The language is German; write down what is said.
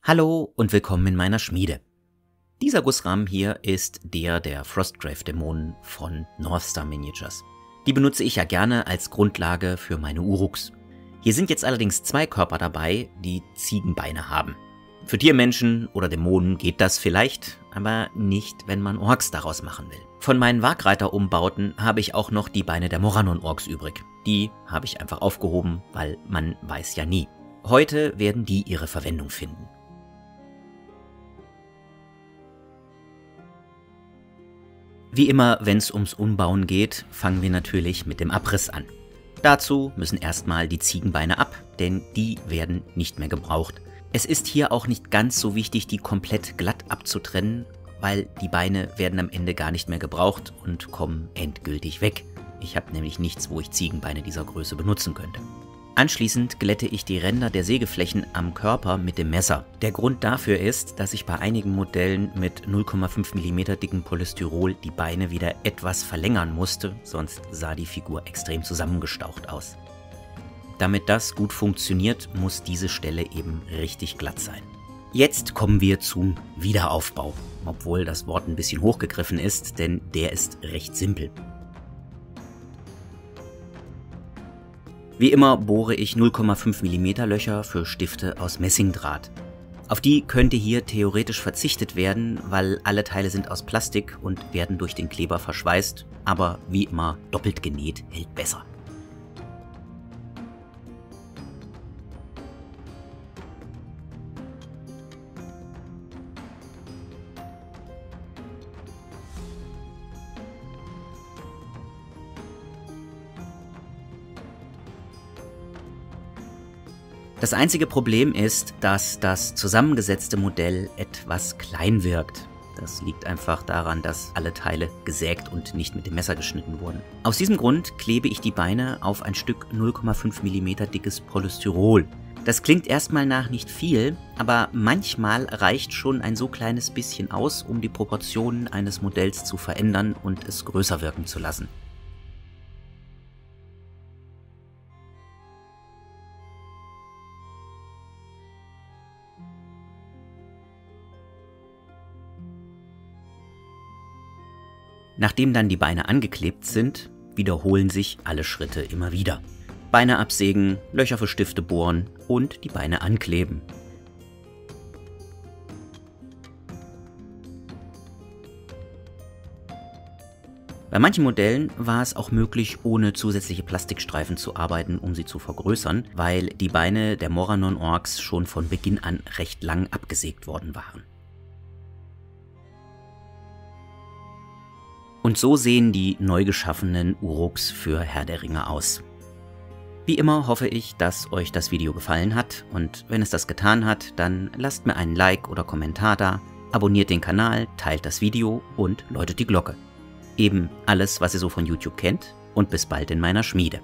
Hallo und willkommen in meiner Schmiede. Dieser Gussrahmen hier ist der Frostgrave-Dämonen von Northstar Miniatures. Die benutze ich ja gerne als Grundlage für meine Uruks. Hier sind jetzt allerdings zwei Körper dabei, die Ziegenbeine haben. Für Tiermenschen oder Dämonen geht das vielleicht, aber nicht, wenn man Orks daraus machen will. Von meinen Wagreiter-Umbauten habe ich auch noch die Beine der Morannon-Orks übrig. Die habe ich einfach aufgehoben, weil man weiß ja nie. Heute werden die ihre Verwendung finden. Wie immer, wenn es ums Umbauen geht, fangen wir natürlich mit dem Abriss an. Dazu müssen erstmal die Ziegenbeine ab, denn die werden nicht mehr gebraucht. Es ist hier auch nicht ganz so wichtig, die komplett glatt abzutrennen, weil die Beine werden am Ende gar nicht mehr gebraucht und kommen endgültig weg. Ich habe nämlich nichts, wo ich Ziegenbeine dieser Größe benutzen könnte. Anschließend glätte ich die Ränder der Sägeflächen am Körper mit dem Messer. Der Grund dafür ist, dass ich bei einigen Modellen mit 0,5 mm dickem Polystyrol die Beine wieder etwas verlängern musste, sonst sah die Figur extrem zusammengestaucht aus. Damit das gut funktioniert, muss diese Stelle eben richtig glatt sein. Jetzt kommen wir zum Wiederaufbau, obwohl das Wort ein bisschen hochgegriffen ist, denn der ist recht simpel. Wie immer bohre ich 0,5 mm Löcher für Stifte aus Messingdraht. Auf die könnte hier theoretisch verzichtet werden, weil alle Teile sind aus Plastik und werden durch den Kleber verschweißt, aber wie immer doppelt genäht hält besser. Das einzige Problem ist, dass das zusammengesetzte Modell etwas klein wirkt. Das liegt einfach daran, dass alle Teile gesägt und nicht mit dem Messer geschnitten wurden. Aus diesem Grund klebe ich die Beine auf ein Stück 0,5 mm dickes Polystyrol. Das klingt erstmal nach nicht viel, aber manchmal reicht schon ein so kleines bisschen aus, um die Proportionen eines Modells zu verändern und es größer wirken zu lassen. Nachdem dann die Beine angeklebt sind, wiederholen sich alle Schritte immer wieder. Beine absägen, Löcher für Stifte bohren und die Beine ankleben. Bei manchen Modellen war es auch möglich, ohne zusätzliche Plastikstreifen zu arbeiten, um sie zu vergrößern, weil die Beine der Morannon-Orks schon von Beginn an recht lang abgesägt worden waren. Und so sehen die neu geschaffenen Uruks für Herr der Ringe aus. Wie immer hoffe ich, dass euch das Video gefallen hat und wenn es das getan hat, dann lasst mir einen Like oder Kommentar da, abonniert den Kanal, teilt das Video und läutet die Glocke. Eben alles, was ihr so von YouTube kennt und bis bald in meiner Schmiede.